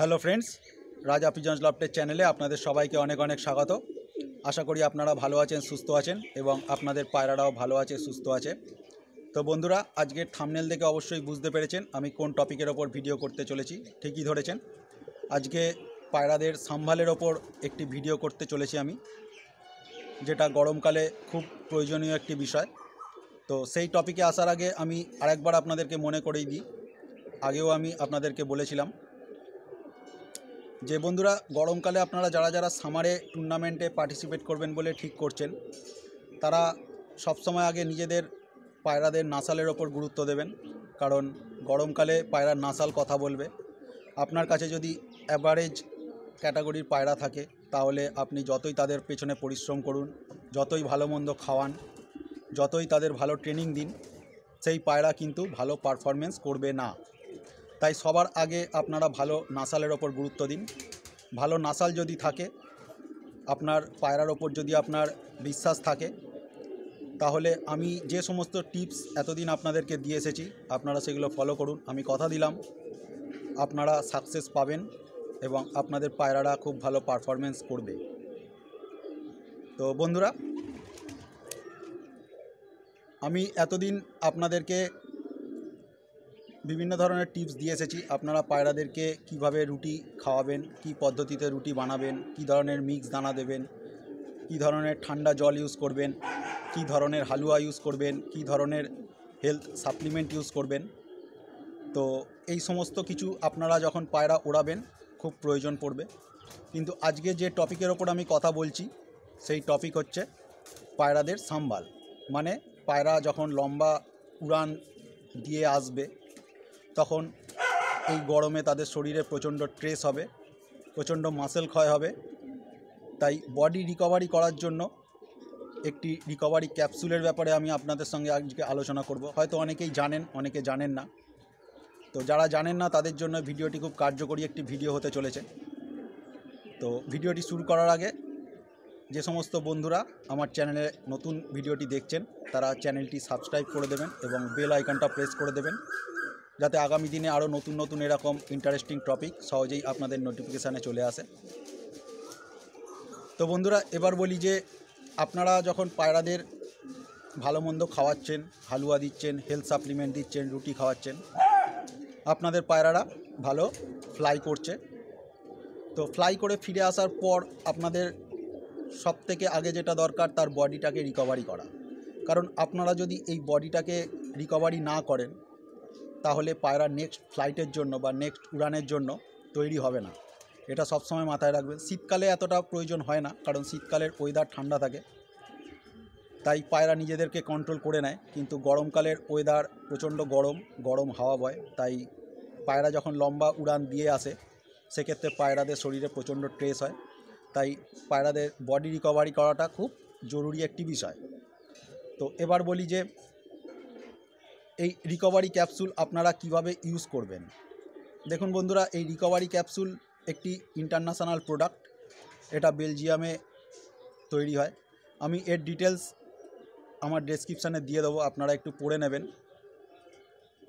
Hello friends, রাজা pigeons লফটের চ্যানেলে আপনাদের সবাইকে অনেক অনেক স্বাগত। আশা করি আপনারা ভালো আছেন, সুস্থ আছেন এবং আপনাদের পায়রারাও ভালো আছে, সুস্থ আছে। তো বন্ধুরা, আজকের থাম্বনেল দেখে অবশ্যই বুঝতে পেরেছেন আমি কোন টপিকের ওপর ভিডিও করতে চলেছি। ঠিকই ধরেছেন, আজকে পায়রাদের সাম্ভালের ওপর একটি ভিডিও করতে চলেছি আমি, যেটা গরমকালে খুব প্রয়োজনীয় একটি বিষয়। তো সেই টপিকে আসার আগে আমি আরেকবার আপনাদেরকে মনে করিয়ে দিই, আগেও আমি আপনাদেরকে বলেছিলাম যে বন্ধুরা, গরমকালে আপনারা যারা যারা সামারে টুর্নামেন্টে পার্টিসিপেট করবেন বলে ঠিক করছেন, তারা সবসময় আগে নিজেদের পায়রাদের নাসালের ওপর গুরুত্ব দেবেন। কারণ গরমকালে পায়রার নাসাল কথা বলবে। আপনার কাছে যদি অ্যাভারেজ ক্যাটাগরির পায়রা থাকে, তাহলে আপনি যতই তাদের পেছনে পরিশ্রম করুন, যতই ভালো মন্দ খাওয়ান, যতই তাদের ভালো ট্রেনিং দিন, সেই পায়রা কিন্তু ভালো পারফরমেন্স করবে না। তাই সবার আগে আপনারা ভালো নাসালের ওপর গুরুত্ব দিন। ভালো নাসাল যদি থাকে, আপনার পায়রার ওপর যদি আপনার বিশ্বাস থাকে, তাহলে আমি যে সমস্ত টিপস এতদিন আপনাদেরকে দিয়ে এসেছি, আপনারা সেগুলো ফলো করুন। আমি কথা দিলাম আপনারা সাকসেস পাবেন এবং আপনাদের পায়রারা খুব ভালো পারফরমেন্স করবে। তো বন্ধুরা, আমি এতদিন আপনাদেরকে বিভিন্ন ধরনের টিপস দিয়ে এসেছি। আপনারা পায়রাদেরকে কিভাবে রুটি খাওয়াবেন, কি পদ্ধতিতে রুটি বানাবেন, কি ধরনের মিক্স দানা দেবেন, কি ধরনের ঠান্ডা জল ইউজ করবেন, কি ধরনের হালুয়া ইউজ করবেন, কি ধরনের হেলথ সাপ্লিমেন্ট ইউজ করবেন। তো এই সমস্ত কিছু আপনারা যখন পায়রা ওড়াবেন খুব প্রয়োজন পড়বে। কিন্তু আজকে যে টপিকের ওপর আমি কথা বলছি, সেই টপিক হচ্ছে পায়রাদের সাম্বাল। মানে পায়রা যখন লম্বা উড়ান দিয়ে আসবে, তখন এই গরমে তাদের শরীরে প্রচণ্ড স্ট্রেস হবে, প্রচণ্ড মাসেল ক্ষয় হবে। তাই বডি রিকভারি করার জন্য একটি রিকভারি ক্যাপসুলের ব্যাপারে আমি আপনাদের সঙ্গে আজকে আলোচনা করব। হয়তো অনেকেই জানেন, অনেকে জানেন না। তো যারা জানেন না তাদের জন্য ভিডিওটি খুব কার্যকরী একটি ভিডিও হতে চলেছে। তো ভিডিওটি শুরু করার আগে যে সমস্ত বন্ধুরা আমার চ্যানেলে নতুন ভিডিওটি দেখছেন, তারা চ্যানেলটি সাবস্ক্রাইব করে দেবেন এবং বেল আইকনটা প্রেস করে দেবেন, যাতে আগামী দিনে আরও নতুন নতুন এরকম ইন্টারেস্টিং টপিক সহজেই আপনাদের নোটিফিকেশানে চলে আসে। তো বন্ধুরা, এবার বলি যে আপনারা যখন পায়রাদের ভালো মন্দ খাওয়াচ্ছেন, হালুয়া দিচ্ছেন, হেলথ সাপ্লিমেন্ট দিচ্ছেন, রুটি খাওয়াচ্ছেন, আপনাদের পায়রারা ভালো ফ্লাই করছে। তো ফ্লাই করে ফিরে আসার পর আপনাদের সবথেকে আগে যেটা দরকার, তার বডিটাকে রিকভারি করা। কারণ আপনারা যদি এই বডিটাকে রিকভারি না করেন, তাহলে পায়রা নেক্সট ফ্লাইটের জন্য বা নেক্সট উড়ানের জন্য তৈরি হবে না। এটা সবসময় মাথায় রাখবেন। শীতকালে এতটা প্রয়োজন হয় না, কারণ শীতকালের ওয়েদার ঠান্ডা থাকে, তাই পায়রা নিজেদেরকে কন্ট্রোল করে নেয়। কিন্তু গরমকালের ওয়েদার প্রচণ্ড গরম, গরম হাওয়া বয়। তাই পায়রা যখন লম্বা উড়ান দিয়ে আসে, সেক্ষেত্রে পায়রাদের শরীরে প্রচণ্ড স্ট্রেস হয়। তাই পায়রাদের বডি রিকভারি করাটা খুব জরুরি একটি বিষয়। তো এবার বলি যে এই রিকভারি ক্যাপসুল আপনারা কিভাবে ইউজ করবেন। দেখুন বন্ধুরা, এই রিকভারি ক্যাপসুল একটি ইন্টারন্যাশনাল প্রোডাক্ট। এটা বেলজিয়ামে তৈরি হয়। আমি এর ডিটেলস আমার ডেসক্রিপশানে দিয়ে দেবো, আপনারা একটু পড়ে নেবেন।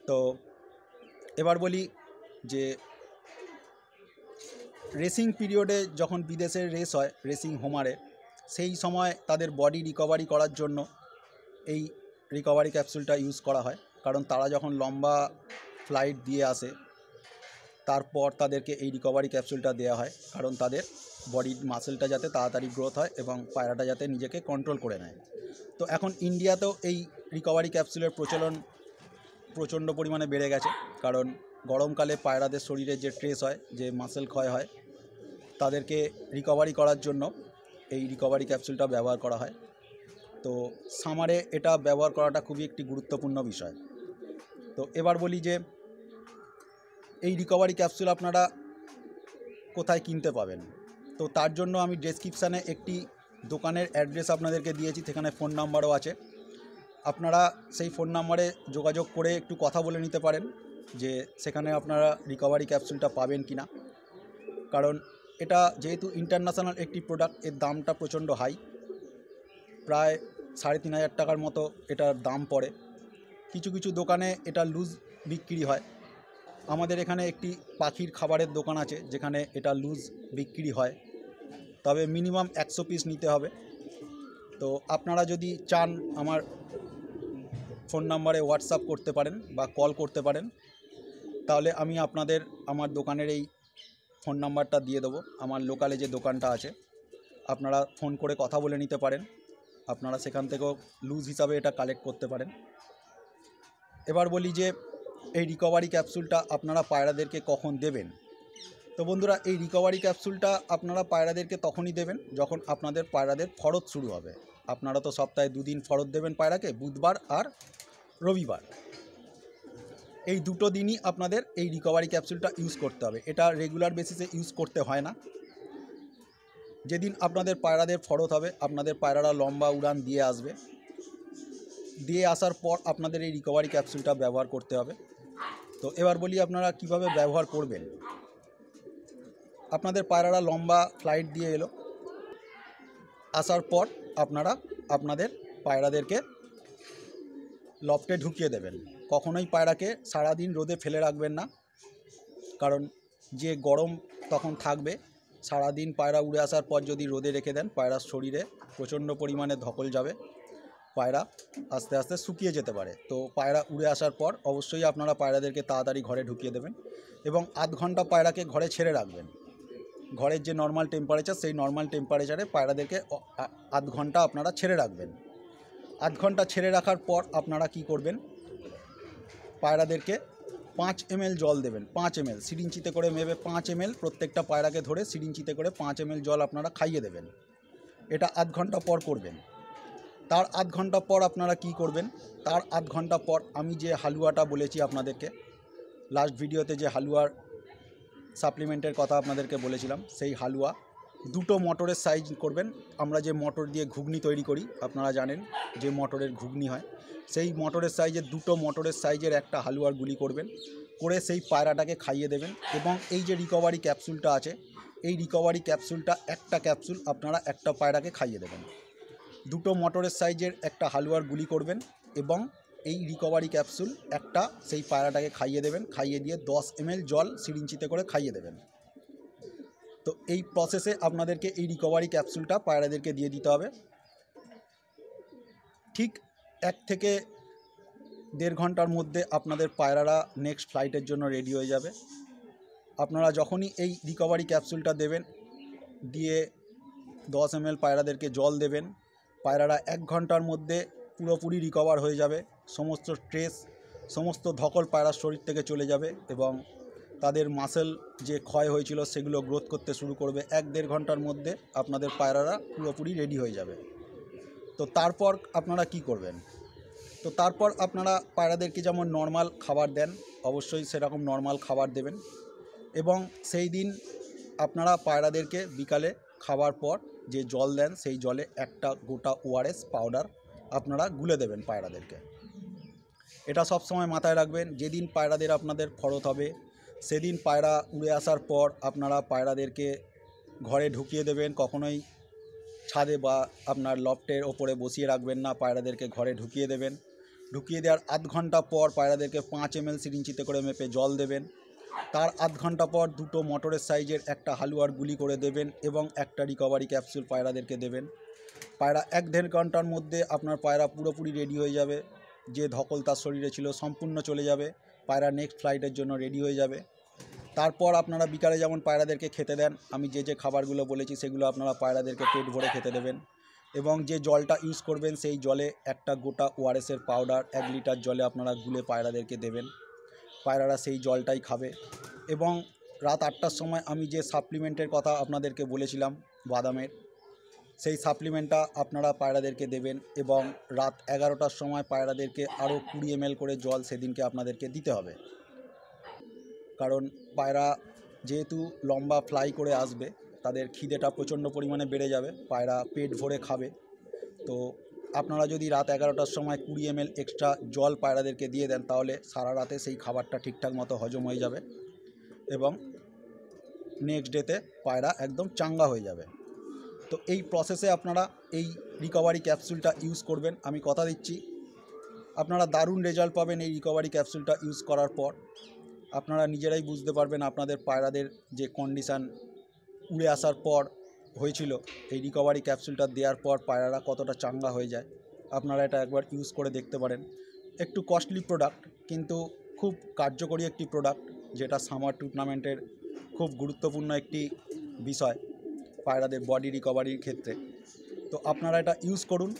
তো এবার বলি যে রেসিং পিরিয়ডে যখন বিদেশের রেস হয়, রেসিং হোমারে, সেই সময় তাদের বডি রিকভারি করার জন্য এই রিকভারি ক্যাপসুলটা ইউজ করা হয়। কারণ তারা যখন লম্বা ফ্লাইট দিয়ে আসে, তারপর তাদেরকে এই রিকভারি ক্যাপসুলটা দেওয়া হয়, কারণ তাদের বডির মাসেলটা যাতে তাড়াতাড়ি গ্রোথ হয় এবং পায়রাটা যাতে নিজেকে কন্ট্রোল করে নেয়। তো এখন ইন্ডিয়াতেও এই রিকভারি ক্যাপসুলের প্রচলন প্রচণ্ড পরিমাণে বেড়ে গেছে। কারণ গরমকালে পায়রাদের শরীরে যে স্ট্রেস হয়, যে মাসেল ক্ষয় হয়, তাদেরকে রিকভারি করার জন্য এই রিকভারি ক্যাপসুলটা ব্যবহার করা হয়। তো সামারে এটা ব্যবহার করাটা খুবই একটি গুরুত্বপূর্ণ বিষয়। তো এবার বলি যে এই রিকভারি ক্যাপসুল আপনারা কোথায় কিনতে পাবেন। তো তার জন্য আমি ডেসক্রিপশানে একটি দোকানের অ্যাড্রেস আপনাদেরকে দিয়েছি, সেখানে ফোন নাম্বারও আছে। আপনারা সেই ফোন নাম্বারে যোগাযোগ করে একটু কথা বলে নিতে পারেন যে সেখানে আপনারা রিকভারি ক্যাপসুলটা পাবেন কি না। কারণ এটা যেহেতু ইন্টারন্যাশনাল একটি প্রোডাক্ট, এর দামটা প্রচণ্ড হাই, প্রায় ৩,৫০০ টাকার মতো এটার দাম পড়ে। কিছু কিছু দোকানে এটা লুজ বিক্রি হয়, আমাদের এখানে একটি পাখির খাবারের দোকান আছে, যেখানে এটা লুজ বিক্রি হয়, তবে মিনিমাম 100 পিস নিতে হবে। তো আপনারা যদি চান আমার ফোন নাম্বারে হোয়াটসঅ্যাপ করতে পারেন বা কল করতে পারেন, তাহলে আমি আপনাদের আমার দোকানের এই ফোন নাম্বারটা দিয়ে দেবো। আমার লোকালে যে দোকানটা আছে, আপনারা ফোন করে কথা বলে নিতে পারেন, আপনারা সেখান থেকেও লুজ হিসাবে এটা কালেক্ট করতে পারেন। এবার বলি যে এই রিকভারি ক্যাপসুলটা আপনারা পায়রাদেরকে কখন দেবেন। তো বন্ধুরা, এই রিকভারি ক্যাপসুলটা আপনারা পায়রাদেরকে তখনই দেবেন যখন আপনাদের পায়রাদের ফরত শুরু হবে। আপনারা তো সপ্তাহে 2 দিন ফরত দেবেন পায়রাকে, বুধবার আর রবিবার। এই দুটো দিনই আপনাদের এই রিকভারি ক্যাপসুলটা ইউজ করতে হবে। এটা রেগুলার বেসিসে ইউজ করতে হয় না। যেদিন আপনাদের পায়রাদের ফরত হবে, আপনাদের পায়রারা লম্বা উড়ান দিয়ে আসবে, দিয়ে আসার পর আপনাদের এই রিকভারি ক্যাপসুলটা ব্যবহার করতে হবে। তো এবার বলি আপনারা কিভাবে ব্যবহার করবেন। আপনাদের পায়রারা লম্বা ফ্লাইট দিয়ে এলো, আসার পর আপনারা আপনাদের পায়রাদেরকে লফটে ঢুকিয়ে দেবেন। কখনোই পায়রাকে সারাদিন রোদে ফেলে রাখবেন না, কারণ যে গরম তখন থাকবে। সারাদিন পায়রা উড়ে আসার পর যদি রোদে রেখে দেন, পায়রার শরীরে প্রচণ্ড পরিমাণে ধকল যাবে, পায়রা আস্তে আস্তে শুকিয়ে যেতে পারে। তো পায়রা উড়ে আসার পর অবশ্যই আপনারা পায়রাদেরকে তাড়াতাড়ি ঘরে ঢুকিয়ে দেবেন এবং আধ ঘন্টা পায়রাকে ঘরে ছেড়ে রাখবেন। ঘরের যে নর্মাল টেম্পারেচার, সেই নর্মাল টেম্পারেচারে পায়রাদেরকে আধ ঘন্টা আপনারা ছেড়ে রাখবেন। আধ ঘন্টা ছেড়ে রাখার পর আপনারা কি করবেন, পায়রাদেরকে 5 ml জল দেবেন। 5 ml সিরিঞ্চিতে করে মেপে 5 ml প্রত্যেকটা পায়রাকে ধরে সিরিঞ্চিতে করে 5 ml জল আপনারা খাইয়ে দেবেন। এটা আধ ঘন্টা পর করবেন। তার আধ ঘন্টা পর আপনারা কি করবেন, তার আধ ঘন্টা পর আমি যে হালুয়াটা বলেছি আপনাদেরকে, লাস্ট ভিডিওতে যে হালুয়ার সাপ্লিমেন্টের কথা আপনাদেরকে বলেছিলাম, সেই হালুয়া 2টো মটরের সাইজ করবেন। আমরা যে মটর দিয়ে ঘুগনি তৈরি করি, আপনারা জানেন যে মটরের ঘুগনি হয়, সেই মটরের সাইজের 2টো মটরের সাইজের একটা হালুয়ার গুলি করবেন, করে সেই পায়রাটাকে খাইয়ে দেবেন। এবং এই যে রিকভারি ক্যাপসুলটা আছে, এই রিকভারি ক্যাপসুলটা একটা ক্যাপসুল আপনারা একটা পায়রাকে খাইয়ে দেবেন। 2টো মটরের সাইজের একটা হালুয়ার গুলি করবেন এবং এই রিকভারি ক্যাপসুল একটা সেই পায়রাটাকে খাইয়ে দেবেন। খাইয়ে দিয়ে 10 ml জল সিরিঞ্চিতে করে খাইয়ে দেবেন। তো এই প্রসেসে আপনাদেরকে এই রিকভারি ক্যাপসুলটা পায়রাদেরকে দিয়ে দিতে হবে। ঠিক 1 থেকে 1.5 ঘন্টার মধ্যে আপনাদের পায়রারা নেক্সট ফ্লাইটের জন্য রেডি হয়ে যাবে। আপনারা যখনই এই রিকভারি ক্যাপসুলটা দেবেন, দিয়ে 10 ml পায়রাদেরকে জল দেবেন, পায়রারা 1 ঘন্টার মধ্যে পুরোপুরি রিকভার হয়ে যাবে। সমস্ত স্ট্রেস, সমস্ত ধকল পায়রার শরীর থেকে চলে যাবে এবং তাদের মাসেল যে ক্ষয় হয়েছিল সেগুলো গ্রোথ করতে শুরু করবে। 1-1.5 ঘন্টার মধ্যে আপনাদের পায়রারা পুরোপুরি রেডি হয়ে যাবে। তো তারপর আপনারা কি করবেন, তো তারপর আপনারা পায়রাদেরকে যেমন নর্মাল খাবার দেন, অবশ্যই সেরকম নর্মাল খাবার দেবেন। এবং সেই দিন আপনারা পায়রাদেরকে বিকালে খাবার পর যে জল দেন, সেই জলে একটা গোটা ORS পাউডার আপনারা গুলে দেবেন পায়রাদেরকে। এটা সব সময় মাথায় রাখবেন। যেদিন পায়রাদের আপনাদের ফরত হবে, সেদিন পায়রা উড়ে আসার পর আপনারা পায়রাদেরকে ঘরে ঢুকিয়ে দেবেন। কখনোই ছাদে বা আপনার লফটের ওপরে বসিয়ে রাখবেন না, পায়রাদেরকে ঘরে ঢুকিয়ে দেবেন। ঢুকিয়ে দেওয়ার আধ ঘন্টা পর পায়রাদেরকে 5 ml সিরিঞ্চিতে করে মেপে জল দেবেন। তার আধ ঘন্টা পর 2টো মটরের সাইজের একটা হালুয়ার গুলি করে দেবেন এবং একটা রিকভারি ক্যাপসুল পায়রাদেরকে দেবেন। পায়রা 1-1.5 ঘন্টার মধ্যে আপনার পায়রা পুরোপুরি রেডি হয়ে যাবে। যে ধকল তার শরীরে ছিল সম্পূর্ণ চলে যাবে, পায়রা নেক্সট ফ্লাইটের জন্য রেডি হয়ে যাবে। তারপর আপনারা বিকালে যেমন পায়রাদেরকে খেতে দেন, আমি যে যে খাবারগুলো বলেছি সেগুলো আপনারা পায়রাদেরকে পেট ভরে খেতে দেবেন। এবং যে জলটা ইউজ করবেন, সেই জলে একটা গোটা ORSের পাউডার 1 লিটার জলে আপনারা গুলে পায়রাদেরকে দেবেন। পায়রারা সেই জলটাই খাবে। এবং রাত 8টার সময় আমি যে সাপ্লিমেন্টের কথা আপনাদেরকে বলেছিলাম বাদামের, সেই সাপ্লিমেন্টটা আপনারা পায়রাদেরকে দেবেন। এবং রাত 11টার সময় পায়রাদেরকে আরও 20 ml করে জল সেদিনকে আপনাদেরকে দিতে হবে। কারণ পায়রা যেহেতু লম্বা ফ্লাই করে আসবে, তাদের খিদেটা প্রচণ্ড পরিমাণে বেড়ে যাবে, পায়রা পেট ভরে খাবে। তো আপনারা যদি রাত 11টার সময় 20 ml এক্সট্রা জল পায়রাদেরকে দিয়ে দেন, তাহলে সারা রাতে সেই খাবারটা ঠিকঠাক মতো হজম হয়ে যাবে এবং নেক্সট ডেতে পায়রা একদম চাঙ্গা হয়ে যাবে। তো এই প্রসেসে আপনারা এই রিকভারি ক্যাপসুলটা ইউজ করবেন। আমি কথা দিচ্ছি আপনারা দারুণ রেজাল্ট পাবেন এই রিকভারি ক্যাপসুলটা ইউজ করার পর। আপনারা নিজেরাই বুঝতে পারবেন আপনাদের পায়রাদের যে কন্ডিশান উড়ে আসার পর হয়েছিল, এই রিকভারি ক্যাপসুলটা দেওয়ার পর পায়রারা কতটা চাঙ্গা হয়ে যায়। আপনারা এটা একবার ইউজ করে দেখতে পারেন। একটু কস্টলি প্রোডাক্ট, কিন্তু খুব কার্যকরী একটি প্রোডাক্ট, যেটা সামার টুর্নামেন্টের খুব গুরুত্বপূর্ণ একটি বিষয় পায়রাদের বডি রিকভারির ক্ষেত্রে। তো আপনারা এটা ইউজ করুন,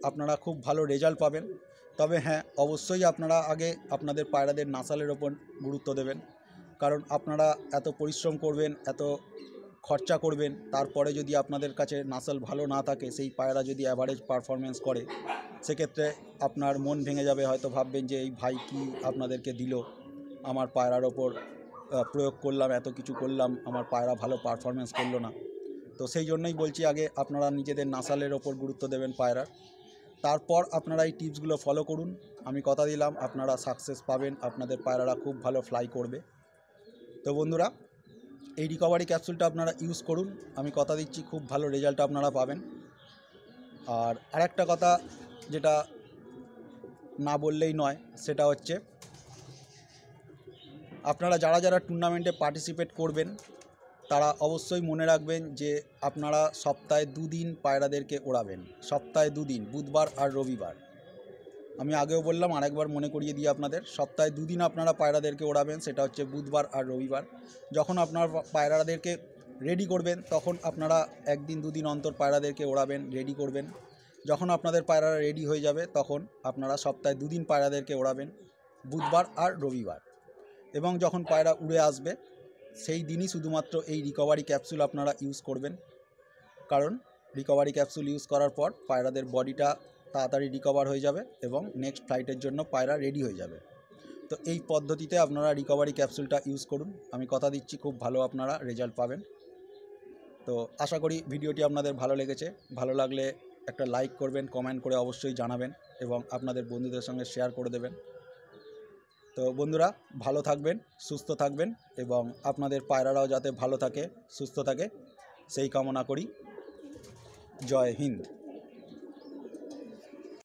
আপনারা খুব ভালো রেজাল্ট পাবেন। তবে হ্যাঁ, অবশ্যই আপনারা আগে আপনাদের পায়রাদের নাসালের ওপর গুরুত্ব দেবেন, কারণ আপনারা এত পরিশ্রম করবেন, এত খরচা করবেন, তারপরে যদি আপনাদের কাছে নাসাল ভালো না থাকে, সেই পায়রা যদি অ্যাভারেজ পারফরমেন্স করে, সেক্ষেত্রে আপনার মন ভেঙে যাবে। হয়তো ভাববেন যে এই ভাই কি আপনাদেরকে দিল, আমার পায়রার ওপর প্রয়োগ করলাম, এত কিছু করলাম, আমার পায়রা ভালো পারফরমেন্স করলো না। তো সেই জন্যই বলছি আগে আপনারা নিজেদের নাসালের ওপর গুরুত্ব দেবেন পায়রার, তারপর আপনারা এই টিপসগুলো ফলো করুন। আমি কথা দিলাম আপনারা সাকসেস পাবেন, আপনাদের পায়রারা খুব ভালো ফ্লাই করবে। তো বন্ধুরা, এই রিকভারি ক্যাপসুলটা আপনারা ইউজ করুন, আমি কথা দিচ্ছি খুব ভালো রেজাল্ট আপনারা পাবেন। আর আরেকটা কথা যেটা না বললেই নয়, সেটা হচ্ছে আপনারা যারা যারা টুর্নামেন্টে পার্টিসিপেট করবেন, তারা অবশ্যই মনে রাখবেন যে আপনারা সপ্তাহে 2 দিন পায়রাদেরকে ওড়াবেন। সপ্তাহে 2 দিন, বুধবার আর রবিবার। আমি আগেও বললাম, আরেকবার মনে করিয়ে দিই আপনাদের, সপ্তাহে 2 দিন আপনারা পায়রাদেরকে ওড়াবেন, সেটা হচ্ছে বুধবার আর রবিবার। যখন আপনার পায়রাদেরকে রেডি করবেন, তখন আপনারা 1 দিন 2 দিন অন্তর পায়রাদেরকে ওড়াবেন, রেডি করবেন। যখন আপনাদের পায়রারা রেডি হয়ে যাবে, তখন আপনারা সপ্তাহে 2 দিন পায়রাদেরকে ওড়াবেন, বুধবার আর রবিবার। এবং যখন পায়রা উড়ে আসবে, সেই দিনই শুধুমাত্র এই রিকভারি ক্যাপসুল আপনারা ইউজ করবেন, কারণ রিকভারি ক্যাপসুল ইউজ করার পর পায়রাদের বডিটা তাড়াতাড়ি রিকভার হয়ে যাবে এবং নেক্সট ফ্লাইটের জন্য পায়রা রেডি হয়ে যাবে। তো এই পদ্ধতিতে আপনারা রিকভারি ক্যাপসুলটা ইউজ করুন, আমি কথা দিচ্ছি খুব ভালো আপনারা রেজাল্ট পাবেন। তো আশা করি ভিডিওটি আপনাদের ভালো লেগেছে। ভালো লাগলে একটা লাইক করবেন, কমেন্ট করে অবশ্যই জানাবেন এবং আপনাদের বন্ধুদের সঙ্গে শেয়ার করে দেবেন। তো বন্ধুরা, ভালো থাকবেন, সুস্থ থাকবেন এবং আপনাদের পায়রারাও যাতে ভালো থাকে, সুস্থ থাকে, সেই কামনা করি। জয় হিন্দ।